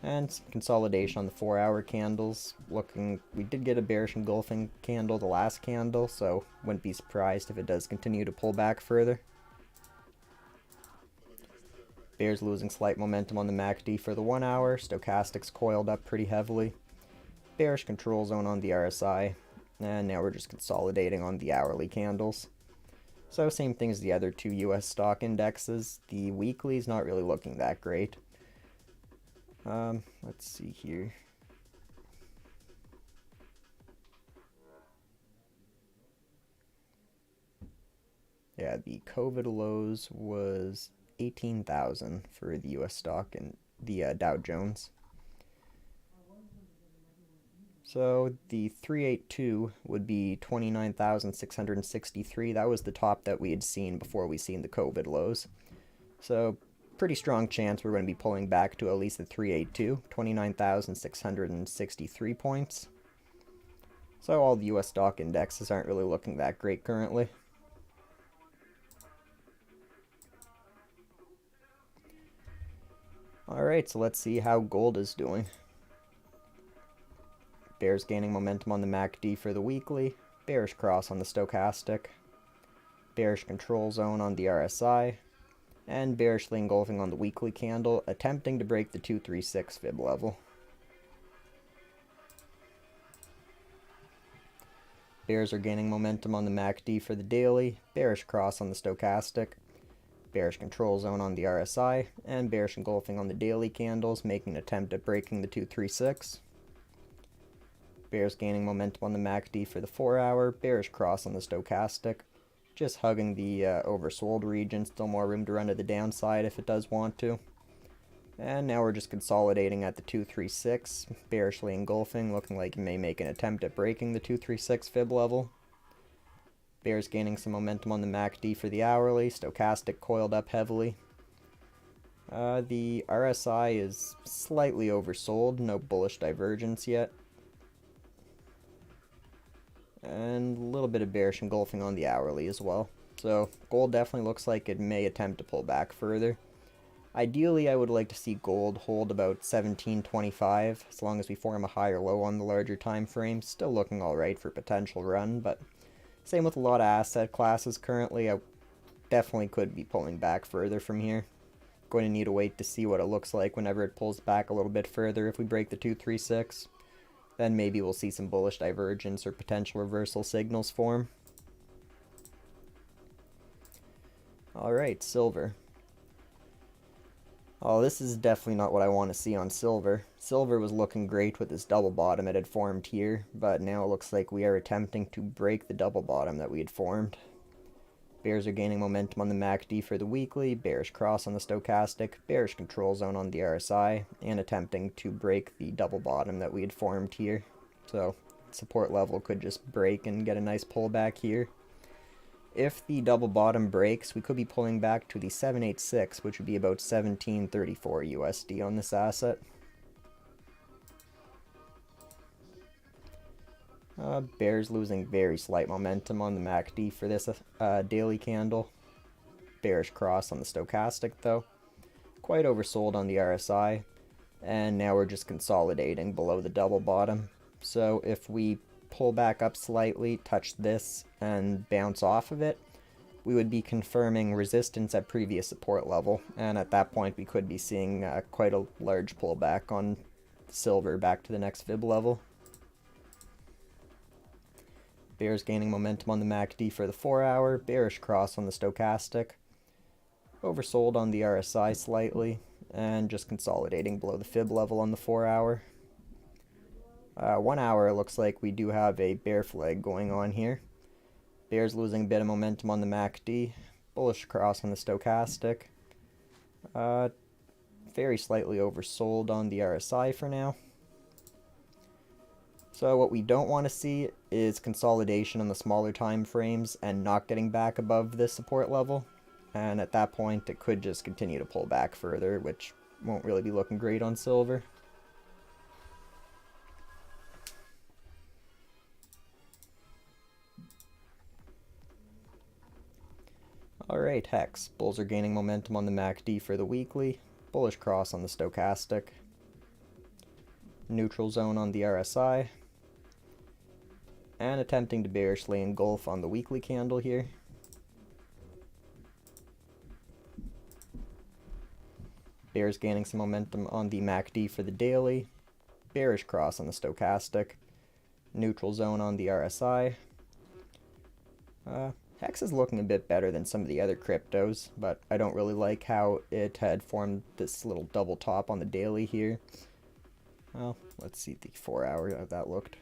and some consolidation on the 4 hour candles. We did get a bearish engulfing candle the last candle, so wouldn't be surprised if it does continue to pull back further. Bears losing slight momentum on the MACD for the 1 hour, stochastics coiled up pretty heavily, bearish control zone on the RSI, and now we're just consolidating on the hourly candles. So same thing as the other two US stock indexes. The weekly is not really looking that great. Let's see here. Yeah, the COVID lows was 18,000 for the US stock and the Dow Jones. So the 382 would be 29,663. That was the top that we had seen before we seen the COVID lows. So pretty strong chance we're going to be pulling back to at least the 382, 29,663 points. So all the US stock indexes aren't really looking that great currently. Alright, so let's see how gold is doing. Bears gaining momentum on the MACD for the weekly, bearish cross on the stochastic, bearish control zone on the RSI, and bearishly engulfing on the weekly candle, attempting to break the 236 fib level. Bears are gaining momentum on the MACD for the daily, bearish cross on the stochastic, bearish control zone on the RSI, and bearish engulfing on the daily candles, making an attempt at breaking the 236. Bears gaining momentum on the MACD for the 4 hour, bearish cross on the stochastic, just hugging the oversold region, still more room to run to the downside if it does want to. And now we're just consolidating at the 236, bearishly engulfing, looking like it may make an attempt at breaking the 236 fib level. Bears gaining some momentum on the MACD for the hourly, stochastic coiled up heavily. The RSI is slightly oversold, no bullish divergence yet. And a little bit of bearish engulfing on the hourly as well. So gold definitely looks like it may attempt to pull back further. Ideally, I would like to see gold hold about 1725, as long as we form a higher low on the larger time frame. Still looking alright for potential run, but same with a lot of asset classes currently. I definitely could be pulling back further from here. Going to need to wait to see what it looks like whenever it pulls back a little bit further. If we break the 236, then maybe we'll see some bullish divergence or potential reversal signals form. Alright, silver. Oh, this is definitely not what I want to see on silver. Silver was looking great with this double bottom it had formed here, but now it looks like we are attempting to break the double bottom that we had formed. Bears are gaining momentum on the MACD for the weekly, bearish cross on the stochastic, bearish control zone on the RSI, and attempting to break the double bottom that we had formed here. So, support level could just break and get a nice pullback here. If the double bottom breaks, we could be pulling back to the 786, which would be about 1734 USD on this asset. Bears losing very slight momentum on the MACD for this daily candle. Bearish cross on the stochastic though. Quite oversold on the RSI. And now we're just consolidating below the double bottom. So if we pull back up slightly, touch this, and bounce off of it, we would be confirming resistance at previous support level, and at that point we could be seeing quite a large pullback on silver back to the next fib level. Bears gaining momentum on the MACD for the 4 hour, bearish cross on the stochastic, oversold on the RSI slightly, and just consolidating below the fib level on the 4 hour. 1 hour, it looks like we do have a bear flag going on here. Bears losing a bit of momentum on the MACD, bullish cross on the stochastic. Very slightly oversold on the RSI for now. So what we don't want to see is consolidation on the smaller time frames and not getting back above this support level. And at that point, it could just continue to pull back further, which won't really be looking great on silver. Alright, Hex. Bulls are gaining momentum on the MACD for the weekly, bullish cross on the stochastic, neutral zone on the RSI, and attempting to bearishly engulf on the weekly candle here. Bears gaining some momentum on the MACD for the daily, bearish cross on the stochastic, neutral zone on the RSI. Hex is looking a bit better than some of the other cryptos, but I don't really like how it had formed this little double top on the daily here. Well, let's see the 4 hour how that looked.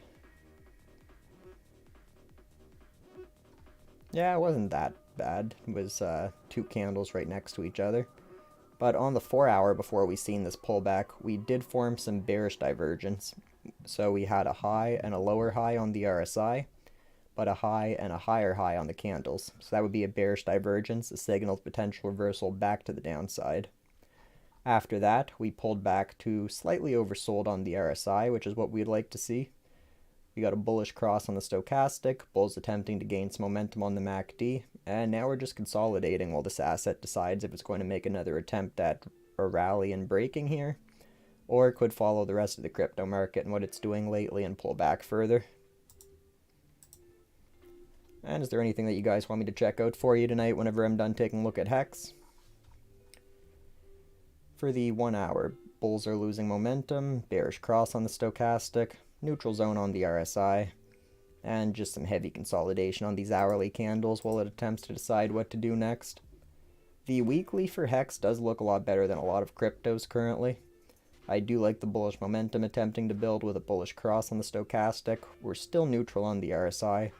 Yeah, it wasn't that bad. It was two candles right next to each other. But on the 4 hour before we seen this pullback, we did form some bearish divergence. So we had a high and a lower high on the RSI, but a high and a higher high on the candles. So that would be a bearish divergence, a signal of potential reversal back to the downside. After that, we pulled back to slightly oversold on the RSI, which is what we'd like to see. We got a bullish cross on the stochastic, bulls attempting to gain some momentum on the MACD, and now we're just consolidating while this asset decides if it's going to make another attempt at a rally and breaking here, or it could follow the rest of the crypto market and what it's doing lately and pull back further. And is there anything that you guys want me to check out for you tonight whenever I'm done taking a look at Hex? For the 1 hour, bulls are losing momentum, bearish cross on the stochastic, neutral zone on the RSI, and just some heavy consolidation on these hourly candles while it attempts to decide what to do next. The weekly for Hex does look a lot better than a lot of cryptos currently. I do like the bullish momentum attempting to build with a bullish cross on the stochastic. We're still neutral on the RSI,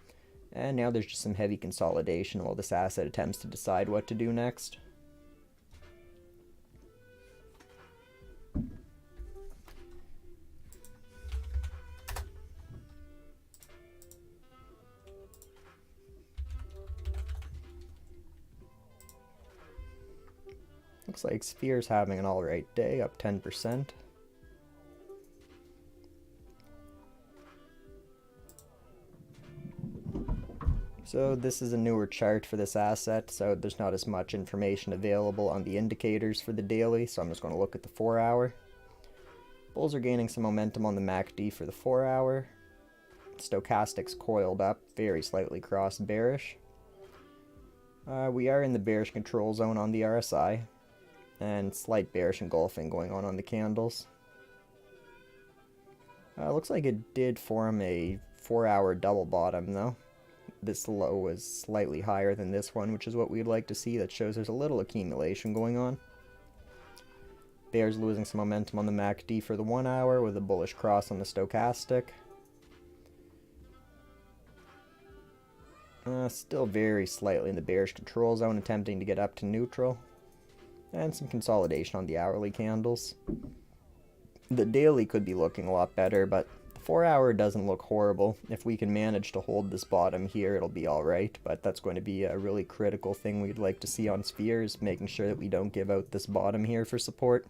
and now there's just some heavy consolidation while this asset attempts to decide what to do next. Looks like Sphere's having an alright day, up 10%. So this is a newer chart for this asset, so there's not as much information available on the indicators for the daily, so I'm just going to look at the 4 hour. Bulls are gaining some momentum on the MACD for the 4 hour. Stochastic's coiled up, very slightly cross bearish. We are in the bearish control zone on the RSI, and slight bearish engulfing going on the candles. Looks like it did form a 4 hour double bottom though. This low was slightly higher than this one, which is what we'd like to see. That shows there's a little accumulation going on. Bears losing some momentum on the MACD for the 1 hour with a bullish cross on the stochastic. Still very slightly in the bearish control zone, attempting to get up to neutral. And some consolidation on the hourly candles. The daily could be looking a lot better, but the 4 hour doesn't look horrible. If we can manage to hold this bottom here, it'll be alright, but that's going to be a really critical thing we'd like to see on Spheres, making sure that we don't give out this bottom here for support.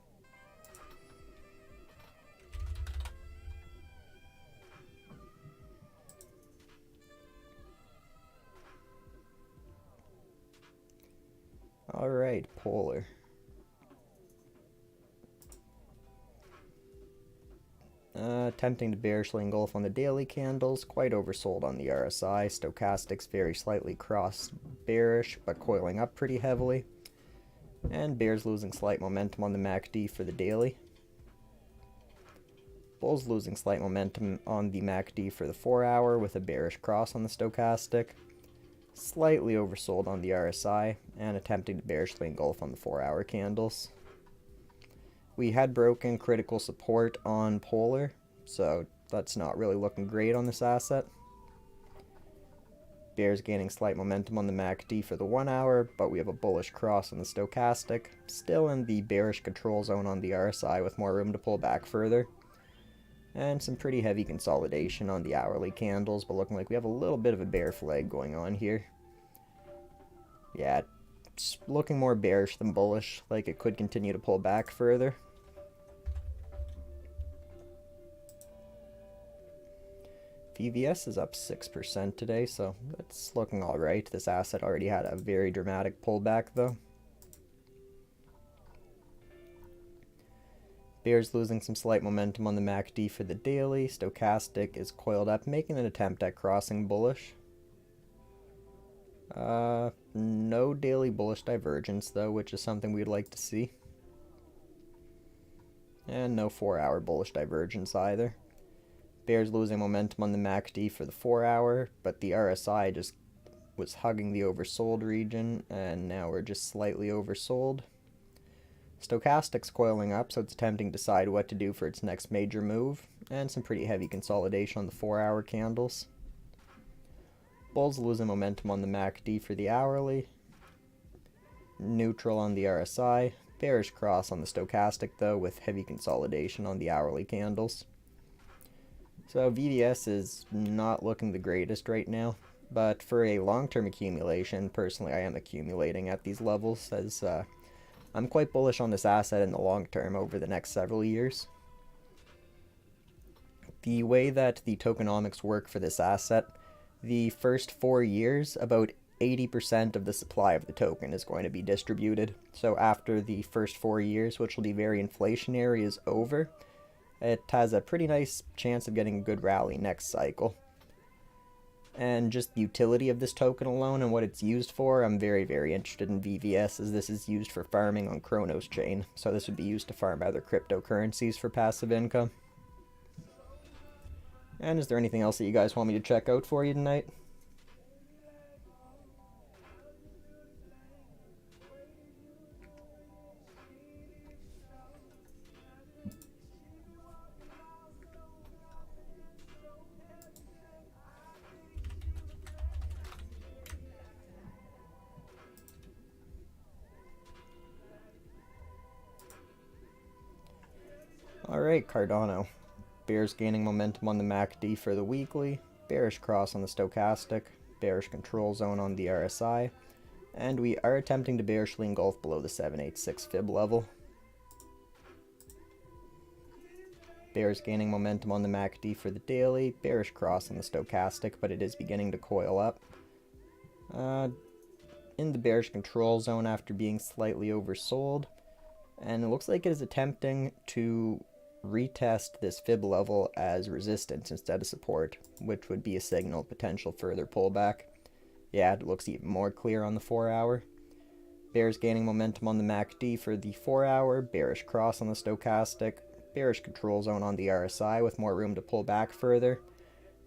Alright, Polar. Attempting to bearishly engulf on the daily candles, quite oversold on the RSI. Stochastics very slightly cross bearish, but coiling up pretty heavily. And bears losing slight momentum on the MACD for the daily. Bulls losing slight momentum on the MACD for the 4 hour with a bearish cross on the stochastic. Slightly oversold on the RSI, and attempting to bearishly engulf on the 4 hour candles. We had broken critical support on Polar, so that's not really looking great on this asset. Bears gaining slight momentum on the MACD for the 1 hour, but we have a bullish cross on the stochastic. Still in the bearish control zone on the RSI with more room to pull back further. And some pretty heavy consolidation on the hourly candles, but looking like we have a little bit of a bear flag going on here. Yeah, it's looking more bearish than bullish, like it could continue to pull back further. VVS is up 6% today, so that's looking alright. This asset already had a very dramatic pullback though. Bears losing some slight momentum on the MACD for the daily. Stochastic is coiled up, making an attempt at crossing bullish. No daily bullish divergence though, which is something we'd like to see. And no 4 hour bullish divergence either. Bears losing momentum on the MACD for the 4 hour, but the RSI just was hugging the oversold region, and now we're just slightly oversold. Stochastic's coiling up, so it's attempting to decide what to do for its next major move, and some pretty heavy consolidation on the 4 hour candles. Bulls losing momentum on the MACD for the hourly. Neutral on the RSI. Bearish cross on the stochastic though, with heavy consolidation on the hourly candles. So VVS is not looking the greatest right now, but for a long-term accumulation, personally I am accumulating at these levels, as I'm quite bullish on this asset in the long term over the next several years. The way that the tokenomics work for this asset, the first 4 years, about 80% of the supply of the token is going to be distributed. So after the first 4 years, which will be very inflationary, is over, it has a pretty nice chance of getting a good rally next cycle. And just the utility of this token alone and what it's used for, I'm very, very interested in VVS, as this is used for farming on Chronos chain. So this would be used to farm other cryptocurrencies for passive income. And is there anything else that you guys want me to check out for you tonight? Alright, Cardano. Bears gaining momentum on the MACD for the weekly, bearish cross on the stochastic, bearish control zone on the RSI, and we are attempting to bearishly engulf below the 786 fib level. Bears gaining momentum on the MACD for the daily, bearish cross on the stochastic, but it is beginning to coil up. In the bearish control zone after being slightly oversold, and it looks like it is attempting to retest this fib level as resistance instead of support, which would be a signal of potential further pullback. Yeah, it looks even more clear on the 4 hour. Bears gaining momentum on the MACD for the 4 hour, bearish cross on the stochastic, bearish control zone on the RSI with more room to pull back further.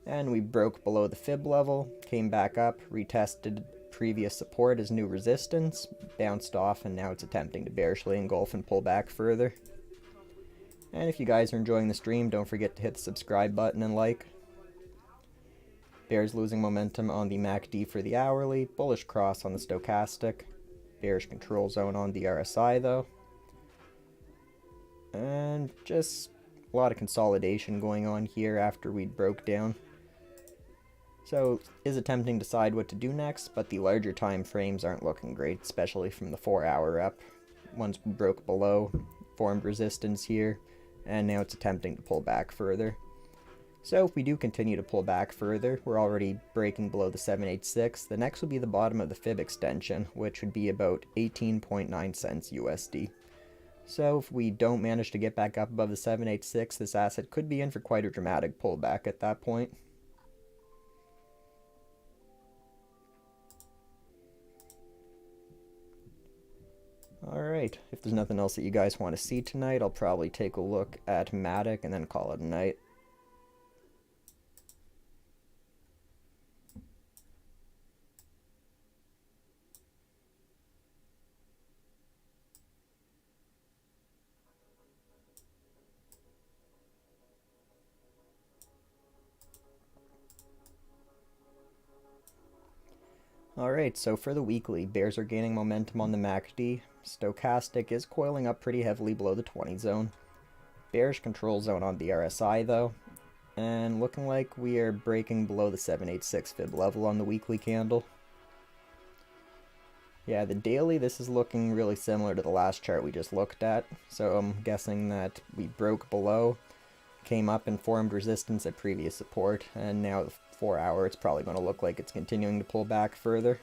And we broke below the fib level, came back up, retested previous support as new resistance, bounced off, and now it's attempting to bearishly engulf and pull back further. And if you guys are enjoying the stream, don't forget to hit the subscribe button and like. Bears losing momentum on the MACD for the hourly, bullish cross on the stochastic, bearish control zone on the RSI though. And just a lot of consolidation going on here after we broke down. So is attempting to decide what to do next, but the larger time frames aren't looking great, especially from the 4 hour up. Once we broke below, formed resistance here, and now it's attempting to pull back further. So if we do continue to pull back further, we're already breaking below the 786. The next would be the bottom of the fib extension, which would be about 18.9 cents USD. So if we don't manage to get back up above the 786, this asset could be in for quite a dramatic pullback at that point. Alright, if there's nothing else that you guys want to see tonight, I'll probably take a look at Matic and then call it a night. Alright, so for the weekly, bears are gaining momentum on the MACD. Stochastic is coiling up pretty heavily below the 20 zone. Bearish control zone on the RSI though. And looking like we are breaking below the 786 fib level on the weekly candle. Yeah, the daily, this is looking really similar to the last chart we just looked at. So I'm guessing that we broke below, came up and formed resistance at previous support, and now the 4 hour, it's probably going to look like it's continuing to pull back further.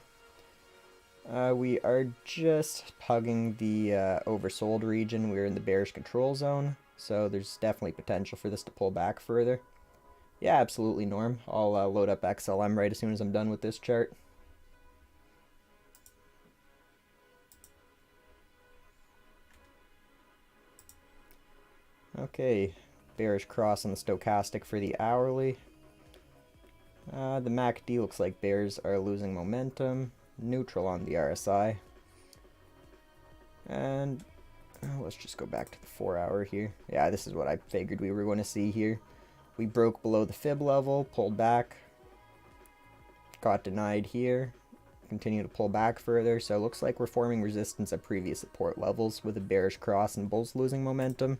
We are just hugging the oversold region. We're in the bearish control zone, so there's definitely potential for this to pull back further. Yeah, absolutely, Norm. I'll load up XLM right as soon as I'm done with this chart. Okay, bearish cross on the stochastic for the hourly. The MACD looks like bears are losing momentum. Neutral on the RSI. And let's just go back to the 4 hour here. Yeah, this is what I figured we were going to see here. We broke below the fib level, pulled back, got denied here, continue to pull back further. So it looks like we're forming resistance at previous support levels with a bearish cross and bulls losing momentum.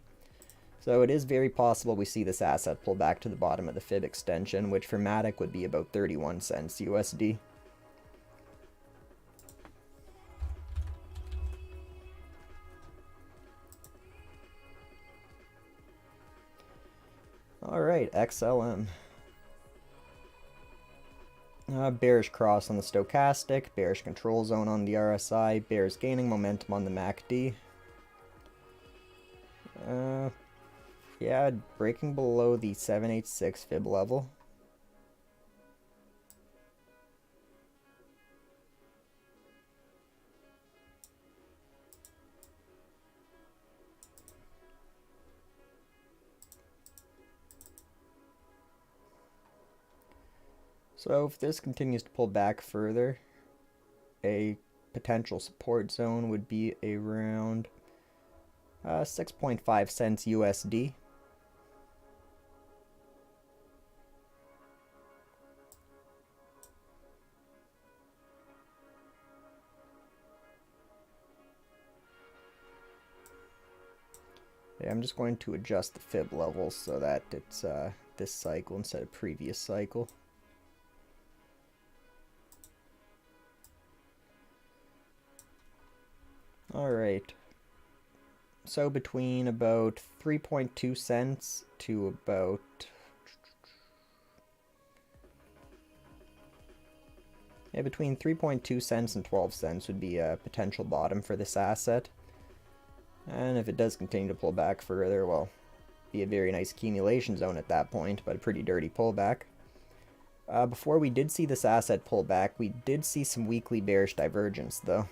So it is very possible we see this asset pull back to the bottom of the fib extension, which for Matic would be about 31 cents USD. Alright, XLM. Bearish cross on the stochastic, bearish control zone on the RSI, bears gaining momentum on the MACD. Yeah, breaking below the 786 fib level. So if this continues to pull back further, a potential support zone would be around 6.5 cents USD. Yeah, I'm just going to adjust the fib levels so that it's this cycle instead of previous cycle. Alright, so between about 3.2 cents to about between 3.2 cents and 12 cents would be a potential bottom for this asset. And if it does continue to pull back further, well, be a very nice accumulation zone at that point, but a pretty dirty pullback. Before we did see this asset pull back, we did see some weekly bearish divergence though.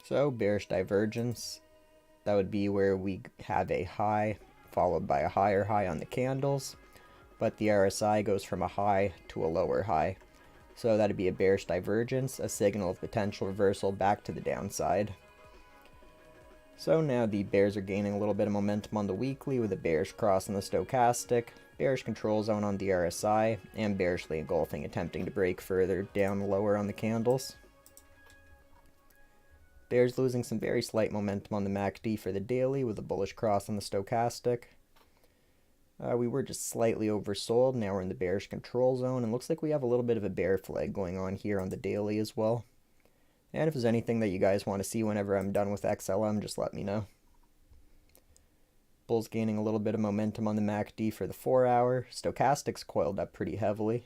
So bearish divergence, that would be where we have a high followed by a higher high on the candles, but the RSI goes from a high to a lower high. So that would be a bearish divergence, a signal of potential reversal back to the downside. So now the bears are gaining a little bit of momentum on the weekly with a bearish cross on the stochastic, bearish control zone on the RSI, and bearishly engulfing, attempting to break further down lower on the candles. Bears losing some very slight momentum on the MACD for the daily with a bullish cross on the stochastic. We were just slightly oversold, now we're in the bearish control zone, and looks like we have a little bit of a bear flag going on here on the daily as well. And if there's anything that you guys want to see whenever I'm done with XLM, just let me know. Bulls gaining a little bit of momentum on the MACD for the 4 hour. Stochastic's coiled up pretty heavily.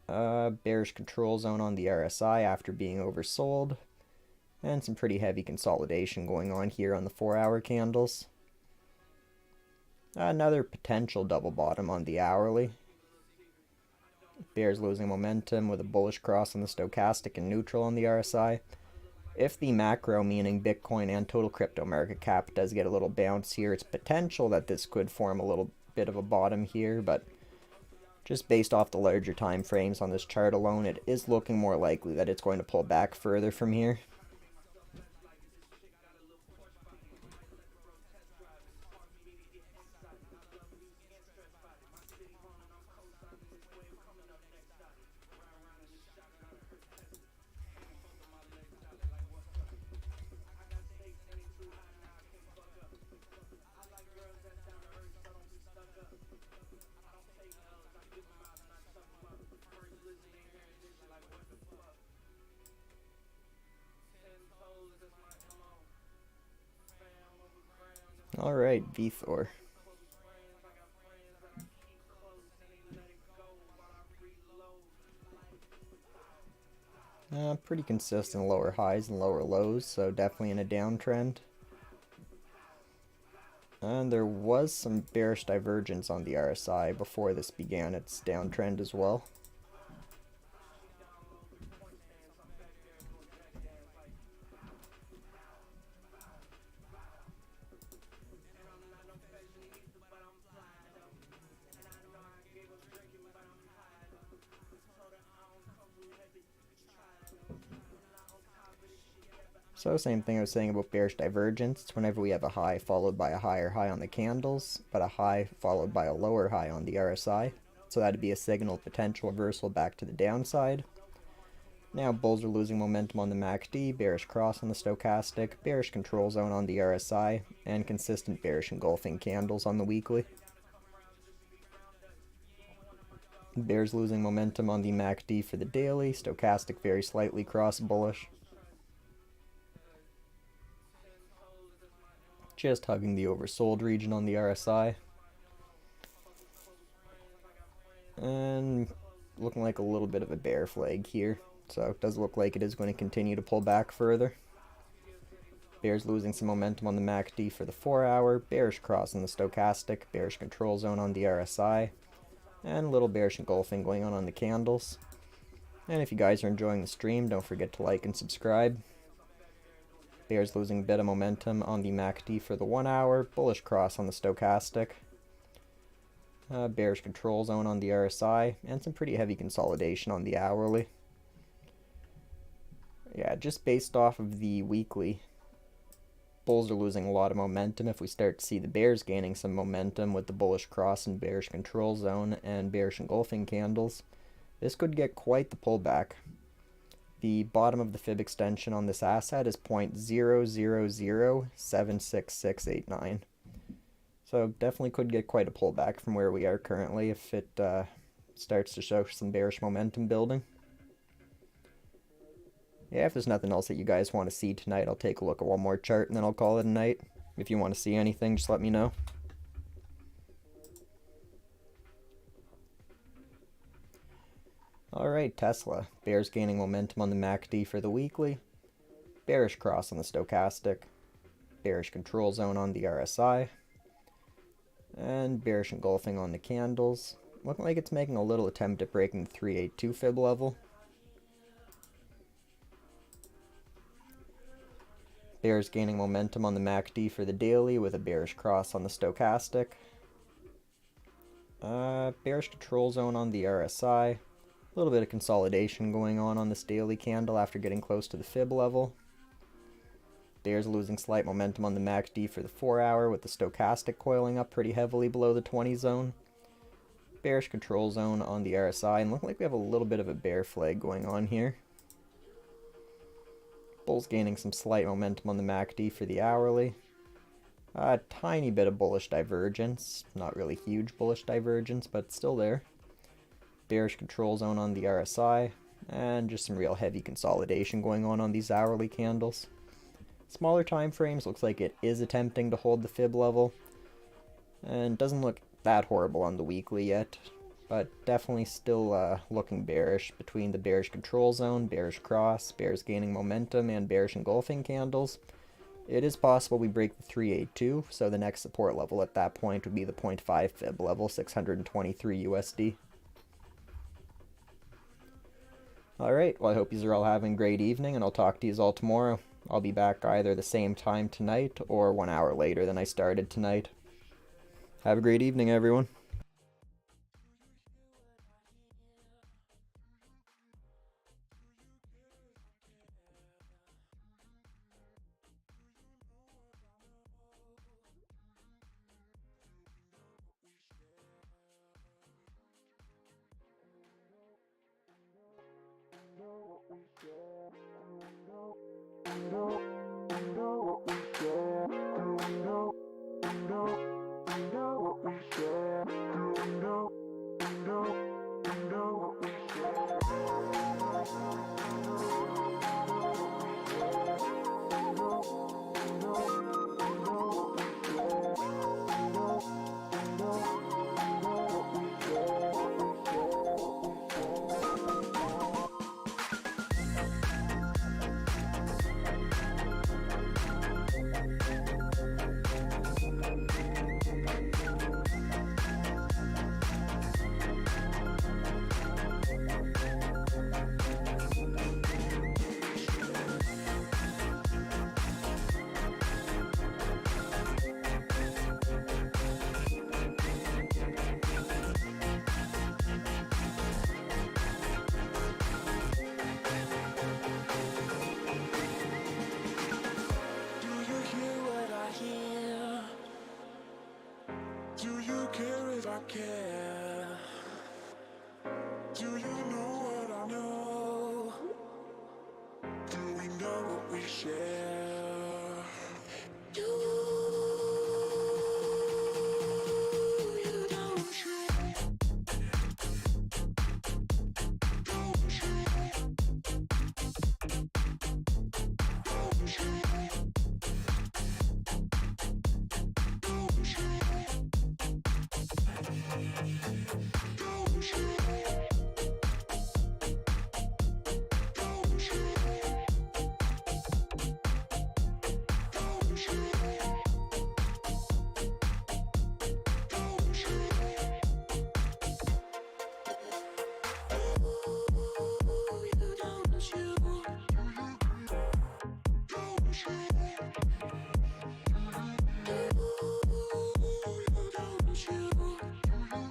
Bearish control zone on the RSI after being oversold. And some pretty heavy consolidation going on here on the 4 hour candles. Another potential double bottom on the hourly. Bears losing momentum with a bullish cross on the stochastic and neutral on the RSI. If the macro, meaning Bitcoin and total crypto market cap, does get a little bounce here, it's potential that this could form a little bit of a bottom here, but just based off the larger time frames on this chart alone, it is looking more likely that it's going to pull back further from here. Alright, VThor. Pretty consistent lower highs and lower lows, so definitely in a downtrend. And there was some bearish divergence on the RSI before this began its downtrend as well. So same thing I was saying about bearish divergence. It's whenever we have a high followed by a higher high on the candles, but a high followed by a lower high on the RSI. So that'd be a signal of potential reversal back to the downside. Now bulls are losing momentum on the MACD, bearish cross on the stochastic, bearish control zone on the RSI, and consistent bearish engulfing candles on the weekly. Bears losing momentum on the MACD for the daily, stochastic very slightly cross bullish. Just hugging the oversold region on the RSI. And looking like a little bit of a bear flag here. So it does look like it is going to continue to pull back further. Bears losing some momentum on the MACD for the 4 hour. Bearish cross on the stochastic. Bearish control zone on the RSI. And a little bearish engulfing going on the candles. And if you guys are enjoying the stream, don't forget to like and subscribe. Bears losing a bit of momentum on the MACD for the 1 hour, bullish cross on the stochastic. Bearish control zone on the RSI, and some pretty heavy consolidation on the hourly. Yeah, just based off of the weekly, bulls are losing a lot of momentum. If we start to see the bears gaining some momentum with the bullish cross and bearish control zone and bearish engulfing candles, this could get quite the pullback. The bottom of the fib extension on this asset is 0.000766689. So definitely could get quite a pullback from where we are currently if it starts to show some bearish momentum building. Yeah, if there's nothing else that you guys want to see tonight, I'll take a look at one more chart and then I'll call it a night. If you want to see anything, just let me know. Alright, Tesla. Bears gaining momentum on the MACD for the weekly. Bearish cross on the stochastic. Bearish control zone on the RSI. And bearish engulfing on the candles. Looking like it's making a little attempt at breaking the 382 fib level. Bears gaining momentum on the MACD for the daily with a bearish cross on the stochastic. Bearish control zone on the RSI. A little bit of consolidation going on this daily candle after getting close to the fib level. Bears losing slight momentum on the MACD for the 4 hour with the stochastic coiling up pretty heavily below the 20 zone. Bearish control zone on the RSI, and looking like we have a little bit of a bear flag going on here. Bulls gaining some slight momentum on the MACD for the hourly. A tiny bit of bullish divergence. Not really huge bullish divergence, but still there. Bearish control zone on the RSI. And just some real heavy consolidation going on these hourly candles. Smaller time frames, looks like it is attempting to hold the fib level. And doesn't look that horrible on the weekly yet. But definitely still looking bearish between the bearish control zone, bearish cross, bears gaining momentum, and bearish engulfing candles. It is possible we break the 382, so the next support level at that point would be the 0.5 fib level, 623 USD. Alright, well I hope you are all having a great evening, and I'll talk to you all tomorrow. I'll be back either the same time tonight, or 1 hour later than I started tonight. Have a great evening, everyone. Care. Do you know what I know? Do we know what we share?